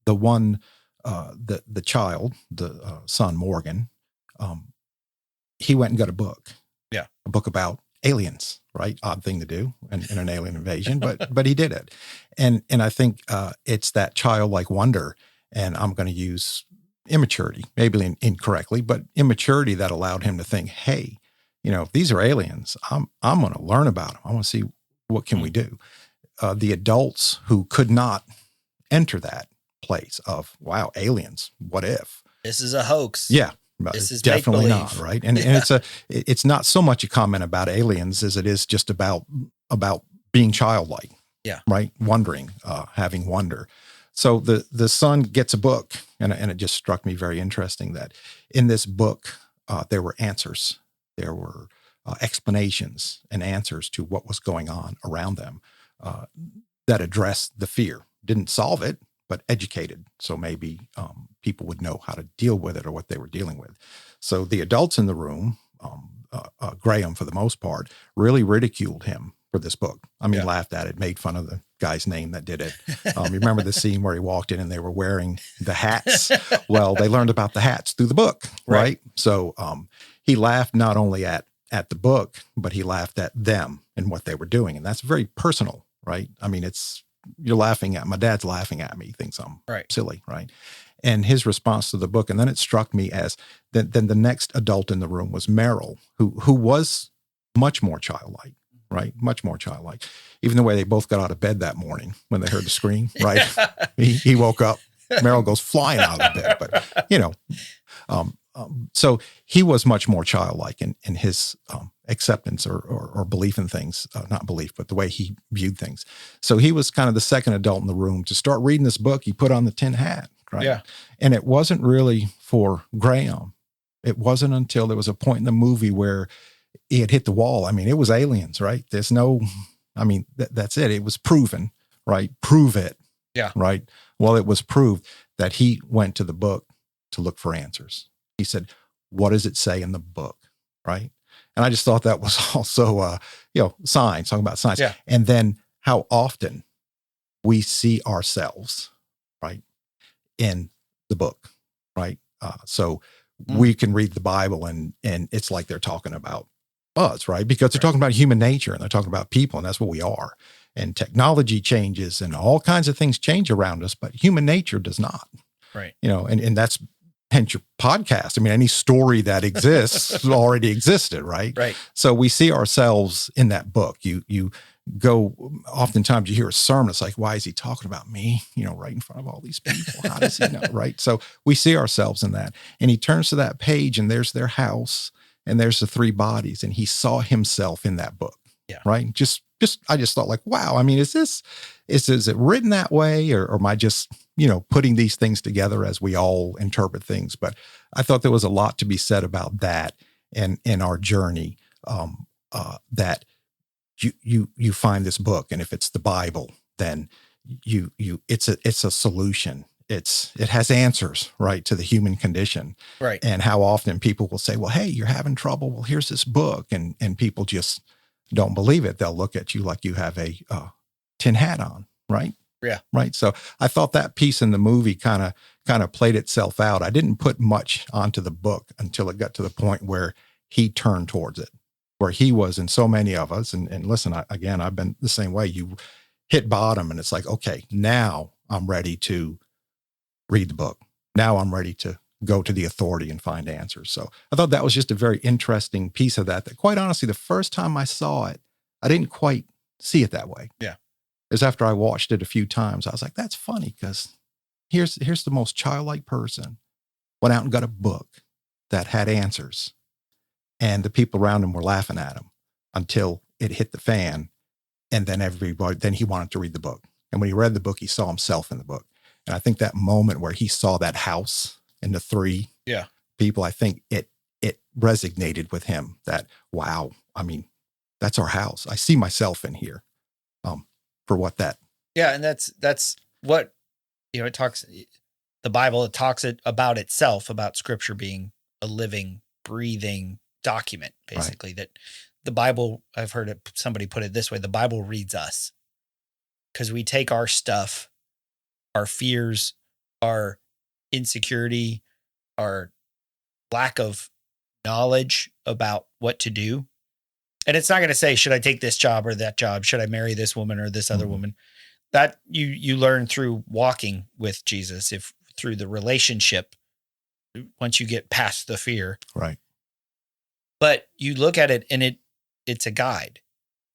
The one, the child, the son, Morgan, he went and got a book. Yeah. A book about aliens, right? Odd thing to do in an alien invasion, but he did it. And I think it's that childlike wonder, and I'm going to use immaturity, maybe incorrectly, but immaturity that allowed him to think, hey, if these are aliens, I'm going to learn about them. I want to see what can we do. The adults who could not enter that place of, wow, aliens, what if? This is a hoax. Yeah. This is definitely make-believe. not, right? And it's not so much a comment about aliens as it is just about being childlike. Yeah. Right. Wondering, having wonder. So the son gets a book, and it just struck me very interesting that in this book there were answers, there were explanations and answers to what was going on around them that addressed the fear. Didn't solve it, but educated. So maybe people would know how to deal with it or what they were dealing with. So the adults in the room, Graham for the most part, really ridiculed him for this book. I mean, laughed at it, made fun of the guy's name that did it. You remember the scene where he walked in and they were wearing the hats? Well, they learned about the hats through the book, right? So he laughed not only at the book, but he laughed at them and what they were doing. And that's very personal, right? I mean, you're laughing at, my dad's laughing at me, he thinks I'm silly, right? And his response to the book, and then it struck me as then the next adult in the room was Merril, who was much more childlike, right? Much more childlike. Even the way they both got out of bed that morning when they heard the scream, right? He woke up, Merril goes flying out of bed, but so he was much more childlike in his acceptance or belief in things, not belief, but the way he viewed things. So he was kind of the second adult in the room to start reading this book. He put on the tin hat, right? Yeah. And it wasn't really for Graham. It wasn't until there was a point in the movie where he had hit the wall. I mean, it was aliens, right? There's no, I mean, that's it. It was proven, right? Prove it. Yeah. Right. Well, it was proved that he went to the book to look for answers. He said, what does it say in the book? Right. And I just thought that was also, science, talking about science. Yeah. And then how often we see ourselves, right, in the book, right? So we can read the Bible and it's like they're talking about us, right? Because they're talking about human nature and they're talking about people, and that's what we are. And technology changes and all kinds of things change around us, but human nature does not. Right. And that's hence your podcast. I mean, any story that exists already existed, right? Right. So we see ourselves in that book. You go, oftentimes you hear a sermon, it's like, why is he talking about me, right in front of all these people? How does he know, right? So we see ourselves in that. And he turns to that page and there's their house and there's the three bodies, and he saw himself in that book. Yeah. Right. I just thought like, wow, I mean, is it written that way or am I just, putting these things together as we all interpret things? But I thought there was a lot to be said about that and in our journey, that you find this book, and if it's the Bible, then it's a solution. It has answers, right, to the human condition. Right. And how often people will say, well, hey, you're having trouble. Well, here's this book. And people just don't believe it. They'll look at you like you have a tin hat on, right? Yeah. Right. So I thought that piece in the movie kind of played itself out. I didn't put much onto the book until it got to the point where he turned towards it, where he was in so many of us. And listen, I've been the same way. You hit bottom and it's like, okay, now I'm ready to read the book. Now I'm ready to go to the authority and find answers. So I thought that was just a very interesting piece of that quite honestly, the first time I saw it, I didn't quite see it that way. Yeah. It was after I watched it a few times. I was like, that's funny because here's the most childlike person went out and got a book that had answers, and the people around him were laughing at him until it hit the fan. And then then he wanted to read the book. And when he read the book, he saw himself in the book. And I think that moment where he saw that house and the three people, I think it resonated with him that, wow, I mean, that's our house. I see myself in here for what that. Yeah. And that's what, it talks, the Bible, it talks about itself, about scripture being a living, breathing document, basically, that the Bible, I've heard somebody put it this way, the Bible reads us, because we take our stuff, our fears, our insecurity, our lack of knowledge about what to do. And it's not going to say, should I take this job or that job? Should I marry this woman or this other woman? That you learn through walking with Jesus, if through the relationship, once you get past the fear. Right. But you look at it and it's a guide,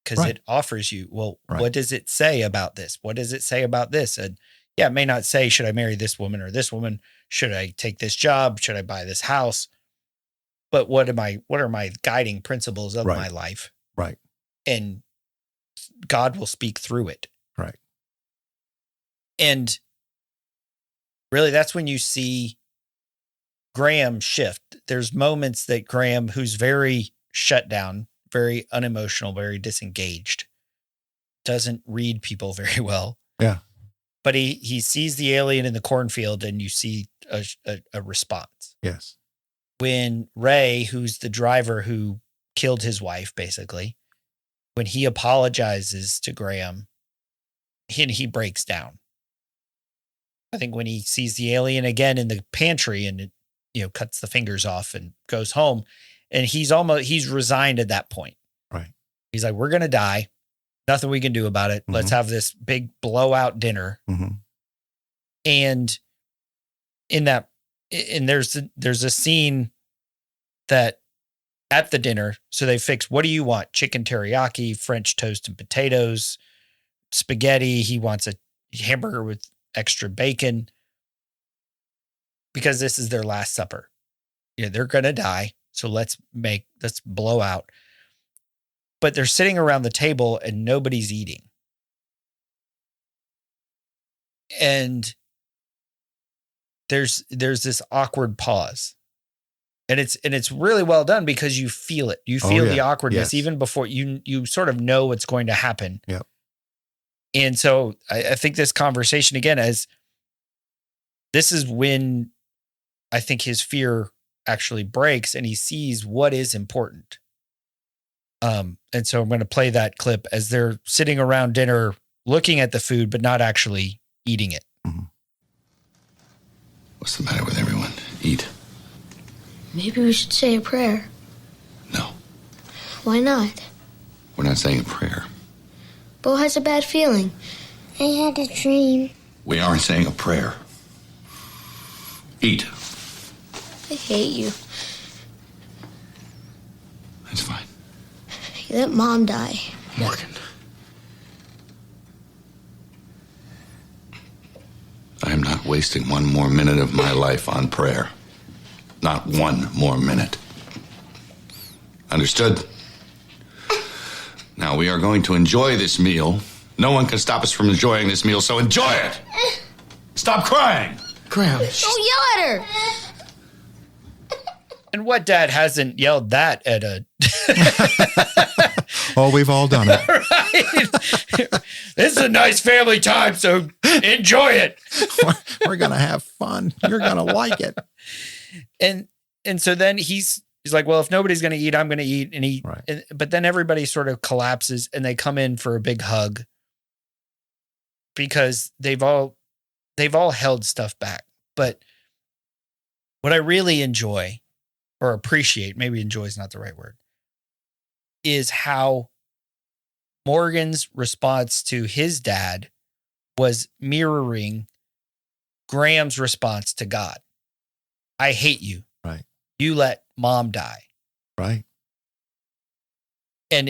because it offers you, what does it say about this? What does it say about this? And yeah, it may not say, should I marry this woman or this woman? Should I take this job? Should I buy this house? But what are my guiding principles of my life? Right. And God will speak through it. Right. And really, that's when you see Graham shift. There's moments that Graham, who's very shut down, very unemotional, very disengaged, doesn't read people very well. Yeah. But he sees the alien in the cornfield, and you see a response. Yes. When Ray, who's the driver who killed his wife, basically, when he apologizes to Graham, he breaks down. I think when he sees the alien again in the pantry and it, cuts the fingers off and goes home, and he's resigned at that point. Right. He's like, we're going to die. Nothing we can do about it. Let's have this big blowout dinner. And there's a scene that at the dinner, so they fix, what do you want? Chicken teriyaki, French toast and potatoes, spaghetti. He wants a hamburger with extra bacon, because this is their last supper. They're going to die. So let's blow out. But they're sitting around the table and nobody's eating. And there's this awkward pause. And it's really well done, because you feel it. You feel the awkwardness even before you sort of know what's going to happen. Yep. And so I think this conversation again, this is when I think his fear actually breaks and he sees what is important. And so I'm going to play that clip as they're sitting around dinner, looking at the food, but not actually eating it. What's the matter with everyone? Eat. Maybe we should say a prayer. No. Why not? We're not saying a prayer. Bo has a bad feeling. I had a dream. We aren't saying a prayer. Eat. I hate you. That's fine. You let Mom die. Morgan. I am not wasting one more minute of my life on prayer. Not one more minute. Understood? Now we are going to enjoy this meal. No one can stop us from enjoying this meal, so enjoy it! Stop crying! Graham. Don't yell at her! And what dad hasn't yelled that at a... Oh, we've all done it. Right? This is a nice family time, so enjoy it. We're going to have fun. You're going to like it. And so then he's like, well, if nobody's going to eat, I'm going to eat. And but then everybody sort of collapses and they come in for a big hug, because they've all held stuff back. But what I really enjoy or appreciate, maybe enjoy is not the right word, is how Morgan's response to his dad was mirroring Graham's response to God. I hate you. Right. You let Mom die. Right. And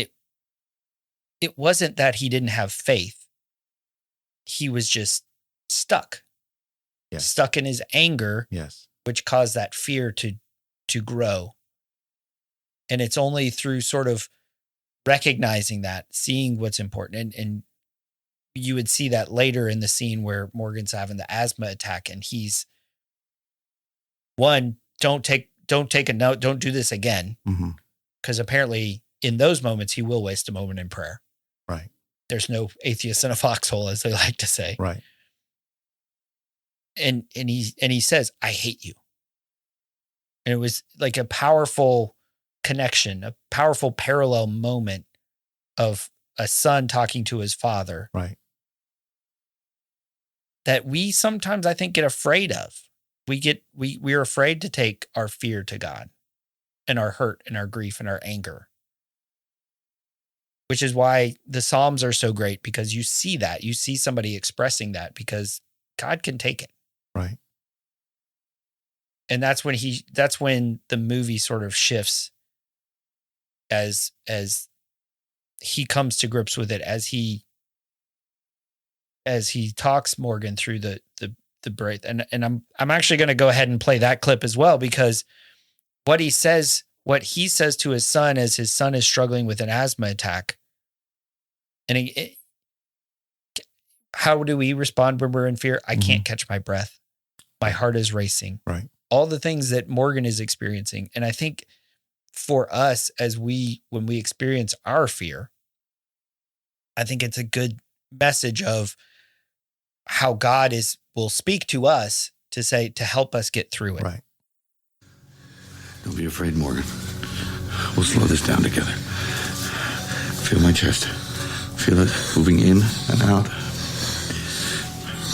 it wasn't that he didn't have faith. He was just stuck. Yes. Stuck in his anger. Yes. Which caused that fear to grow. And it's only through sort of recognizing that, seeing what's important. And you would see that later in the scene where Morgan's having the asthma attack and he's one, don't take a note. Don't do this again. Because apparently in those moments, he will waste a moment in prayer. Right. There's no atheist in a foxhole, as they like to say. Right. And he says, I hate you. And it was like a powerful connection, a powerful parallel moment of a son talking to his father. Right. That we sometimes, I think, get afraid of. We're afraid to take our fear to God and our hurt and our grief and our anger. Which is why the Psalms are so great, because you see that. You see somebody expressing that because God can take it. Right. And that's when the movie sort of shifts as he comes to grips with it, as he talks Morgan through the breath. And I'm actually going to go ahead and play that clip as well, because what he says to his son as his son is struggling with an asthma attack. And how do we respond when we're in fear? I can't catch my breath. My heart is racing. Right. All the things that Morgan is experiencing. And I think for us, when we experience our fear, I think it's a good message of how God will speak to us to help us get through it. Right. Don't be afraid, Morgan. We'll slow this down together. Feel my chest. Feel it moving in and out.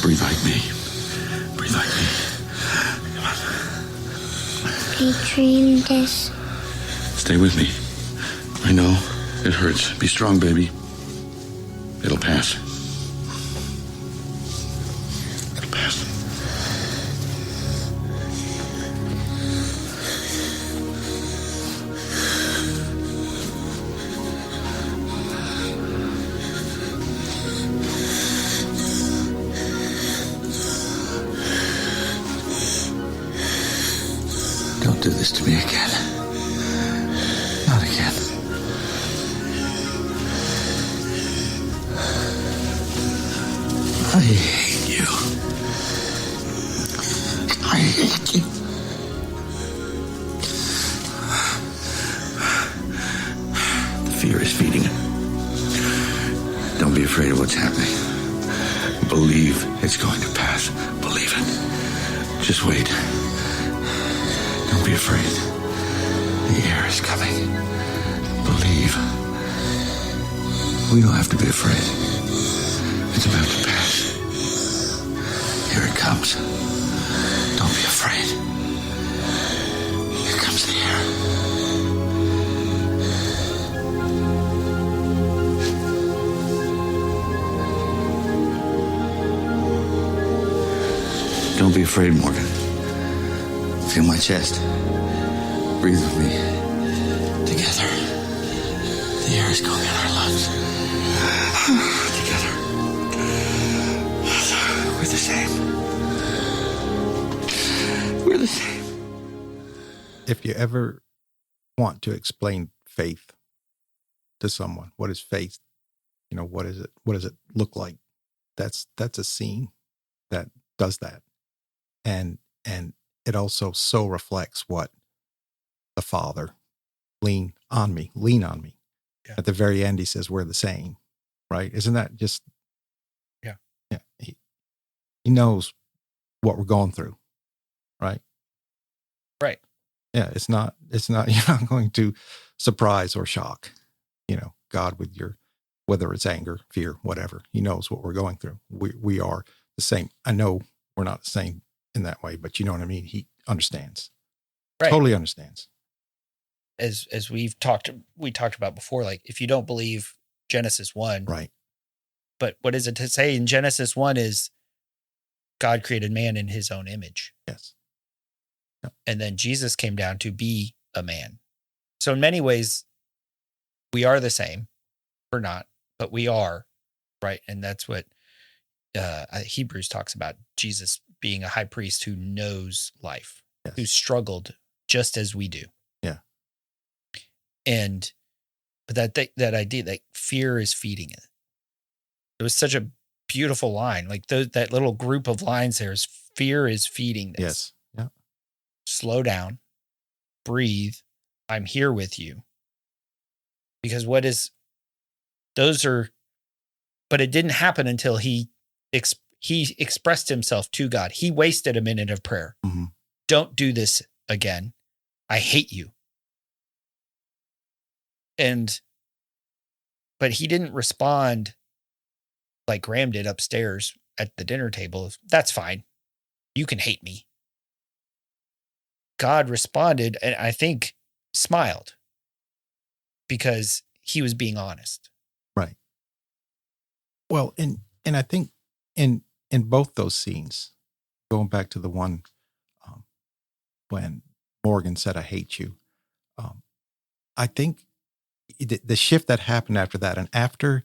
Breathe like me. Breathe like me. Come on. I dreamed this. Stay with me. I know it hurts. Be strong, baby. It'll pass. It'll pass. Don't do this to me again. Not again. I hate you. I hate you. The fear is feeding it. Don't be afraid of what's happening. Believe it's going to pass. Believe it. Just wait. Don't be afraid. The air is coming. Believe. We don't have to be afraid. It's about to pass. Here it comes. Don't be afraid. Here comes the air. Don't be afraid, Morgan. Feel my chest. Breathe with me. Together. The air is going in our lungs. Together. We're the same. We're the same. If you ever want to explain faith to someone, what is faith? What is it? What does it look like? That's a scene that does that. And it also so reflects what the Father lean on me. Yeah. At the very end, he says, we're the same, right? Isn't that just, yeah. He knows what we're going through, right? Right. Yeah. It's not, you're not going to surprise or shock, God with whether it's anger, fear, whatever. He knows what we're going through. We are the same. I know we're not the same in that way, but you know what I mean? He understands. Right. Totally understands. As we talked about before, like if you don't believe Genesis 1, right? But what is it to say in Genesis 1 is God created man in his own image. Yes. Yep. And then Jesus came down to be a man. So in many ways, we are the same. We're not, but we are, right? And that's what Hebrews talks about, Jesus being a high priest who knows life, yes, who struggled just as we do. Yeah. But that idea that fear is feeding it. It was such a beautiful line. Like that little group of lines there is fear is feeding this. Yes. Yeah. slow down, breathe. I'm here with you. Because but it didn't happen until he expressed himself to God. He wasted a minute of prayer. Mm-hmm. Don't do this again. I hate you. But he didn't respond like Graham did upstairs at the dinner table. That's fine. You can hate me. God responded, and I think smiled because he was being honest. Right. Well, and I think in both those scenes, going back to the one when Morgan said, "I hate you," I think the shift that happened after that, and after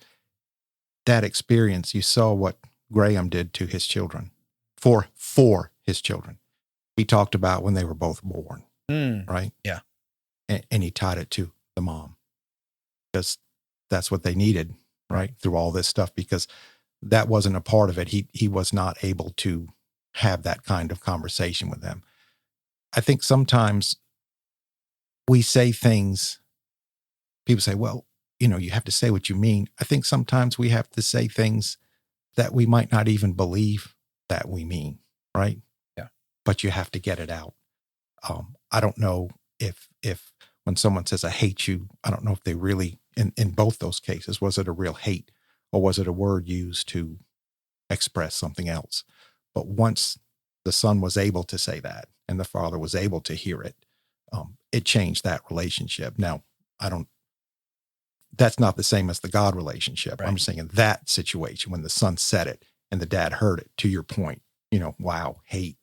that experience, you saw what Graham did to his children, for his children. He talked about when they were both born, right? Yeah. And he tied it to the mom, because that's what they needed, right? Through all this stuff, because that wasn't a part of it. He was not able to have that kind of conversation with them. I think sometimes we say things, people say, well, you have to say what you mean. I think sometimes we have to say things that we might not even believe that we mean, right? Yeah. But you have to get it out. I don't know if when someone says, I hate you, I don't know if they really, in both those cases, was it a real hate or was it a word used to express something else? But once the son was able to say that and the father was able to hear it, it changed that relationship. Now, that's not the same as the God relationship. Right. I'm just saying in that situation, when the son said it and the dad heard it, to your point, wow, hate,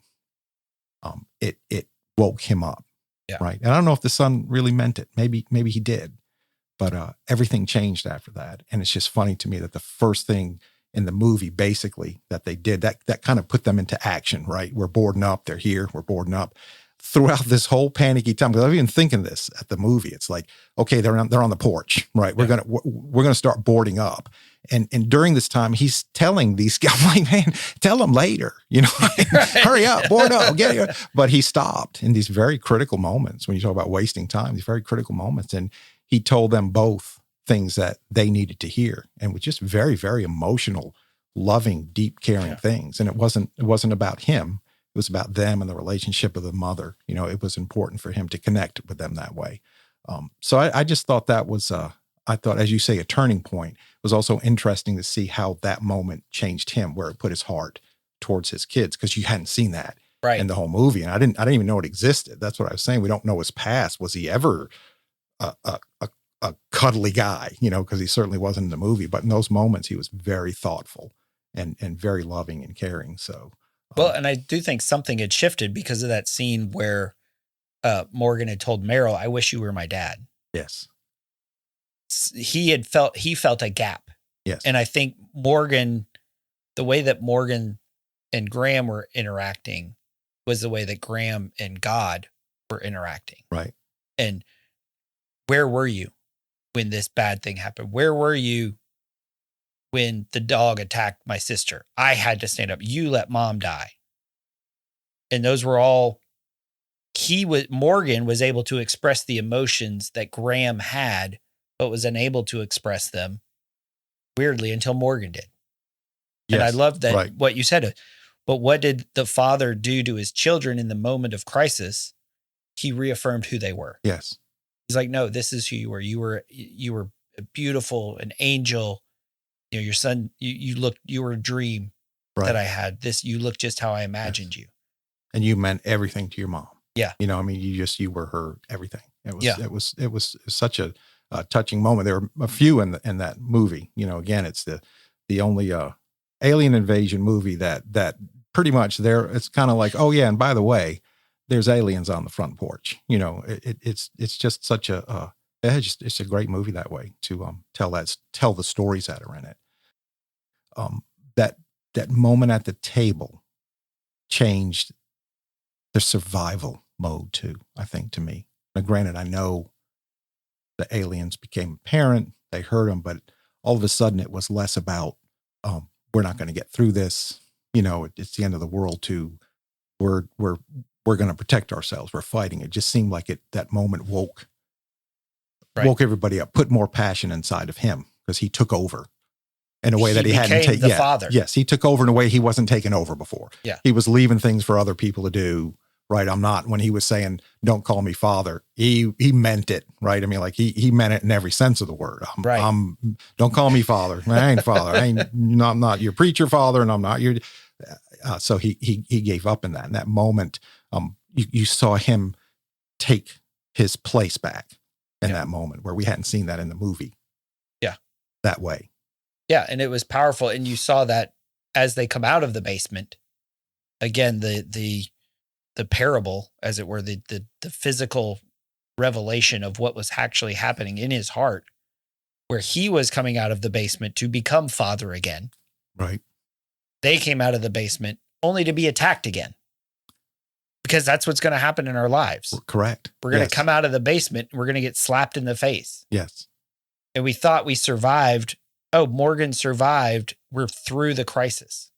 it woke him up. Yeah. Right. And I don't know if the son really meant it. Maybe he did, but everything changed after that. And it's just funny to me that the first thing in the movie, basically, that they did, that kind of put them into action, right? We're boarding up. They're here. We're boarding up. Throughout this whole panicky time, because I've been thinking this at the movie, it's like, okay, they're on the porch, right? We're gonna start boarding up, and during this time, he's telling these guys, I'm like, man, tell them later, hurry up, board up, get here. But he stopped in these very critical moments. When you talk about wasting time, these very critical moments, and he told them both things that they needed to hear, and was just very, very emotional, loving, deep, caring things. And it wasn't about him. It was about them and the relationship of the mother. It was important for him to connect with them that way. So I just thought that was, I thought, as you say, a turning point. It was also interesting to see how that moment changed him, where it put his heart towards his kids, because you hadn't seen that in the whole movie. And I didn't even know it existed. That's what I was saying. We don't know his past. Was he ever a cuddly guy, because he certainly wasn't in the movie. But in those moments, he was very thoughtful and very loving and caring. So. Well, and I do think something had shifted because of that scene where Morgan had told Merril, I wish you were my dad. Yes. He felt a gap. Yes. And I think Morgan, the way that Morgan and Graham were interacting was the way that Graham and God were interacting. Right. And where were you when this bad thing happened? Where were you when the dog attacked my sister? I had to stand up. You let mom die. And those were all, Morgan was able to express the emotions that Graham had, but was unable to express them, weirdly, until Morgan did. Yes, and I love that, what you said. But what did the father do to his children in the moment of crisis? He reaffirmed who they were. Yes. He's like, no, this is who you were. You were beautiful, an angel. Your son, you were a dream that I had. You look just how I imagined you. And you meant everything to your mom. Yeah. You were her everything. It was such a touching moment. There were a few in that movie. Again, it's the only alien invasion movie that pretty much it's kind of like, oh yeah, and by the way, there's aliens on the front porch. It's just such it's a great movie that way to tell the stories that are in it. That moment at the table changed the survival mode too, I think, to me. Now, granted, I know the aliens became apparent, they heard them, but all of a sudden it was less about, we're not going to get through this. It's the end of the world, to we're we're going to protect ourselves. We're fighting. It just seemed like that moment woke everybody up, put more passion inside of him because he took over in a way that he hadn't taken. The father. Yes, he took over in a way he wasn't taken over before. Yeah. He was leaving things for other people to do. Right. I'm not, when he was saying, don't call me father, he meant it. Right. I mean, like he meant it in every sense of the word. Don't call me father. I ain't father. I'm not your preacher father, and I'm not your, so he gave up in that moment. You saw him take his place back in that moment where we hadn't seen that in the movie. Yeah. That way. Yeah. And it was powerful. And you saw that as they come out of the basement, again, the parable, as it were, the physical revelation of what was actually happening in his heart, where he was coming out of the basement to become father again. Right. They came out of the basement only to be attacked again, because that's what's going to happen in our lives. Correct. We're going to come out of the basement and we're going to get slapped in the face. Yes. And we thought we survived. Oh, Morgan survived. We're through the crisis.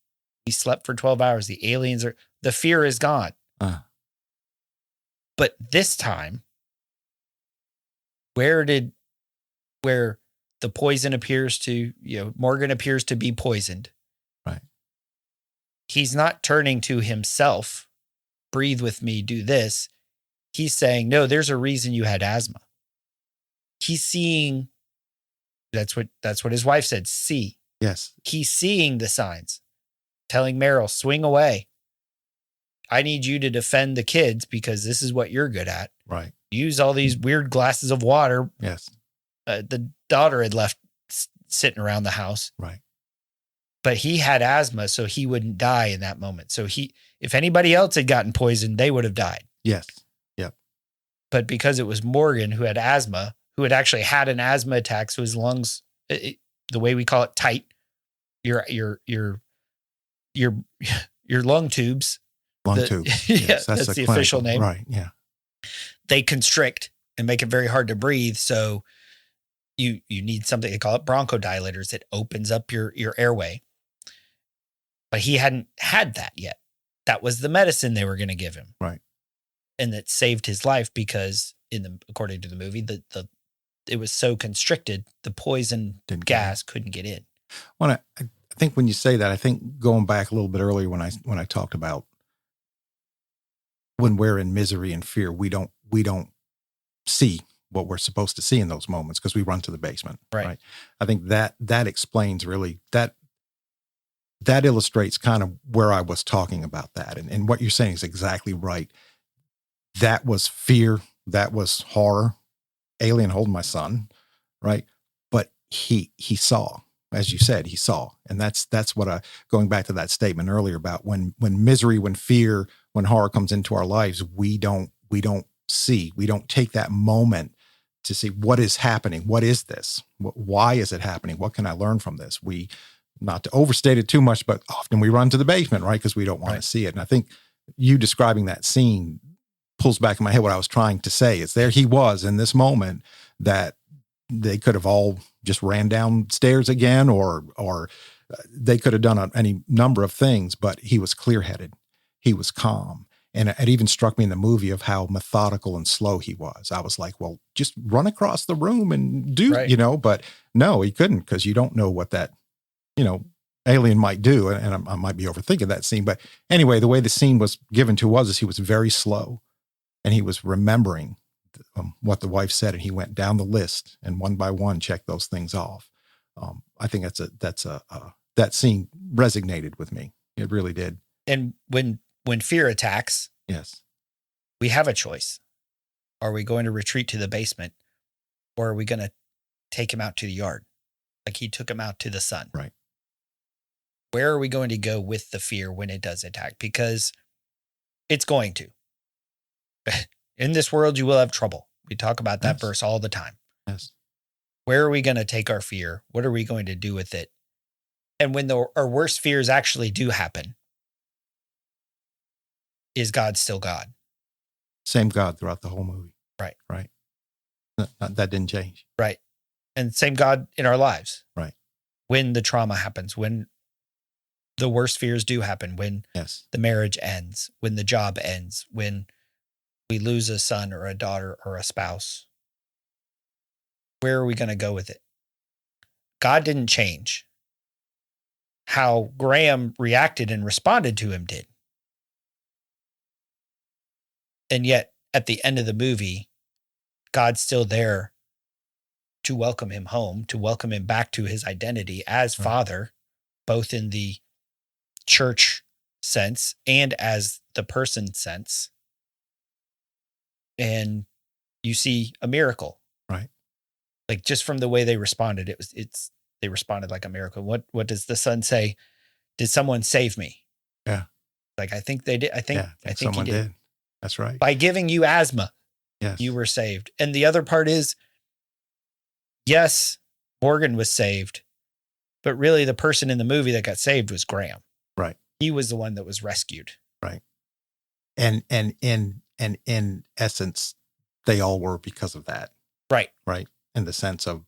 He slept for 12 hours. The fear is gone. But this time, where the poison appears to, Morgan appears to be poisoned. Right. He's not turning to himself, breathe with me, do this. He's saying, no, there's a reason you had asthma. He's seeing, that's what his wife said, see. Yes. He's seeing the signs, telling Merril, swing away. I need you to defend the kids because this is what you're good at. Right. Use all these weird glasses of water. Yes. The daughter had left sitting around the house. Right. But he had asthma, so he wouldn't die in that moment. So if anybody else had gotten poisoned, they would have died. Yes. Yep. But because it was Morgan who had asthma, who had actually had an asthma attack, so his lungs, the way we call it, tight, your lung tubes. Lung tube. Yes, that's the official name. Right. Yeah. They constrict and make it very hard to breathe. So you need something, they call it bronchodilators. It opens up your airway. But he hadn't had that yet. That was the medicine they were going to give him. Right. And that saved his life because according to the movie, it was so constricted, the poison gas couldn't get in. Well, I think when you say that, I think going back a little bit earlier when I talked about when we're in misery and fear, we don't see what we're supposed to see in those moments because we run to the basement. Right. I think that explains really that illustrates kind of where I was talking about that. And what you're saying is exactly right. That was fear. That was horror. Alien holding my son. Right. But he saw, as you said, he saw. And that's what going back to that statement earlier about when misery, when fear, when horror comes into our lives, we don't see, we don't take that moment to see what is happening. What is this? Why is it happening? What can I learn from this? Not to overstate it too much, but often we run to the basement, right? Because we don't want to see it. And I think you describing that scene pulls back in my head what I was trying to say. It's there he was in this moment that they could have all just ran downstairs again, or they could have done any number of things, but he was clear-headed. He was calm. And it even struck me in the movie of how methodical and slow he was. I was like, well, just run across the room and do, but no, he couldn't, because you don't know what that, alien might do. And I might be overthinking that scene. But anyway, the way the scene was given to us is he was very slow and he was remembering what the wife said. And he went down the list and one by one checked those things off. I think that scene resonated with me. It really did. And when fear attacks, yes, we have a choice. Are we going to retreat to the basement, or are we going to take him out to the yard? Like he took him out to the sun. Right. Where are we going to go with the fear when it does attack? Because it's going to. In this world, you will have trouble. We talk about that verse all the time. Yes. Where are we going to take our fear? What are we going to do with it? And when our worst fears actually do happen, is God still God? Same God throughout the whole movie. Right. Right. That didn't change. Right. And same God in our lives. Right. When the trauma happens, when the worst fears do happen, when Yes. the marriage ends, when the job ends, when we lose a son or a daughter or a spouse. Where are we going to go with it? God didn't change. How Graham reacted and responded to him did. And yet, at the end of the movie, God's still there to welcome him home, to welcome him back to his identity as Father, both in the church sense and as the person sense. And you see a miracle. Right. Like, just from the way they responded, they responded like a miracle. What does the son say? Did someone save me? Yeah. Like, I think they did. I think someone he did. That's right. By giving you asthma, Yes. you were saved. And the other part is, yes, Morgan was saved, but really the person in the movie that got saved was Graham. Right. He was the one that was rescued. Right. And in essence, they all were because of that. Right. Right. In the sense of,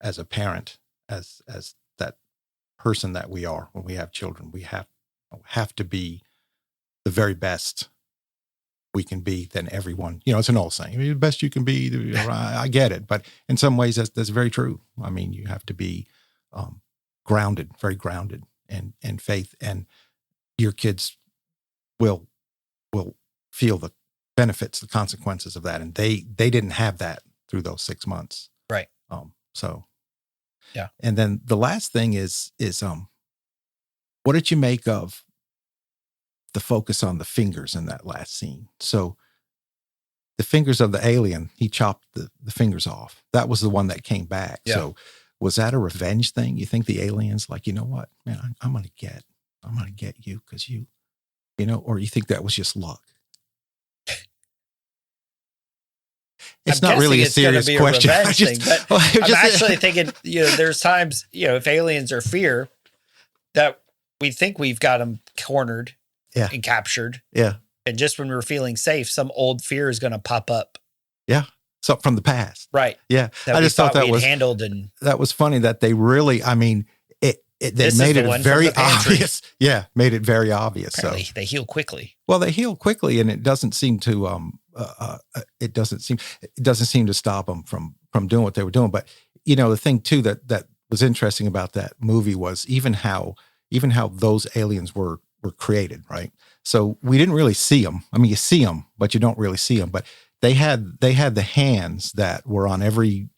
as a parent, as that person that we are, when we have children, we have to be the very best we can be than everyone. It's an old saying, the best you can be. I get it. But in some ways that's very true. I mean, you have to be grounded, very grounded in faith, and your kids will feel the benefits, the consequences of that. And they didn't have that through those 6 months. Right. So yeah. And then the last thing is what did you make of the focus on the fingers in that last scene? So the fingers of the alien, he chopped the fingers off. That was the one that came back. Yeah. So was that a revenge thing? You think the alien's like, you know what, man, I'm going to get you because you or you think that was just luck? It's not really a serious question. I'm actually thinking, there's times, if aliens are fear, that we think we've got them cornered and captured. Yeah. And just when we're feeling safe, some old fear is going to pop up. Yeah. Something from the past. Right. Yeah. I just thought that was handled, and that was funny that they really, I mean, they made it very obvious. Yeah. Made it very obvious. Apparently, they heal quickly. Well, they heal quickly, and it doesn't seem to, it doesn't seem to stop them from doing what they were doing. But, the thing too, that was interesting about that movie was even how those aliens were created, right? So we didn't really see them. I mean, you see them, but you don't really see them. But they had the hands that were on every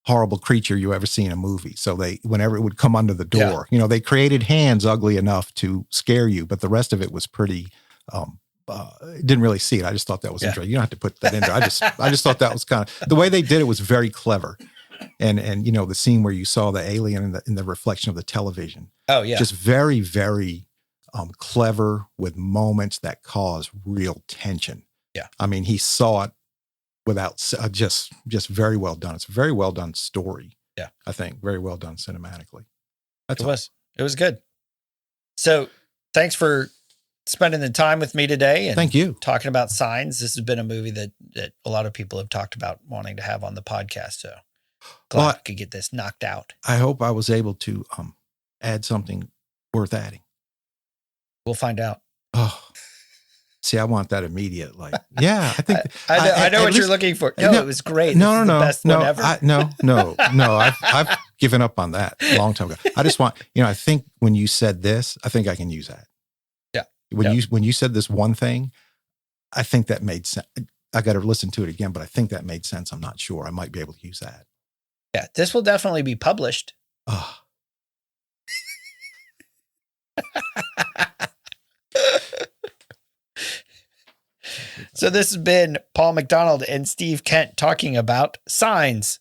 horrible creature you ever see in a movie. So whenever it would come under the door, they created hands ugly enough to scare you, but the rest of it was pretty, didn't really see it. I just thought that was interesting. You don't have to put that in there. I just thought that was kind of, the way they did it was very clever. And the scene where you saw the alien in the reflection of the television. Oh yeah. Just very, very clever, with moments that cause real tension. Yeah. I mean, he saw it without just very well done. It's a very well done story. Yeah. I think very well done cinematically. It was good. So thanks for spending the time with me today. And thank you. Talking about Signs. This has been a movie that a lot of people have talked about wanting to have on the podcast. So glad I could get this knocked out. I hope I was able to add something worth adding. We'll find out. Oh, see, I want that immediate. Like, yeah, I think I know what you're looking for. No, it was great. No, the best one ever. No. I've given up on that a long time ago. I just want, I think when you said this, I think I can use that. Yeah. When you said this one thing, I think that made sense. I got to listen to it again, but I think that made sense. I'm not sure. I might be able to use that. Yeah, this will definitely be published. Oh. So this has been Paul McDonald and Steve Kent talking about Signs.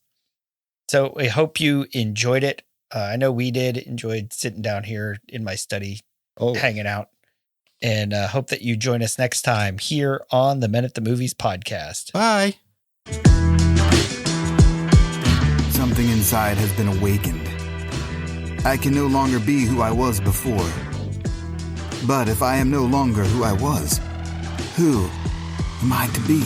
So I hope you enjoyed it. I know we enjoyed sitting down here in my study, hanging out, and hope that you join us next time here on the Men at the Movies podcast. Bye. Something inside has been awakened. I can no longer be who I was before. But if I am no longer who I was, who am I to be?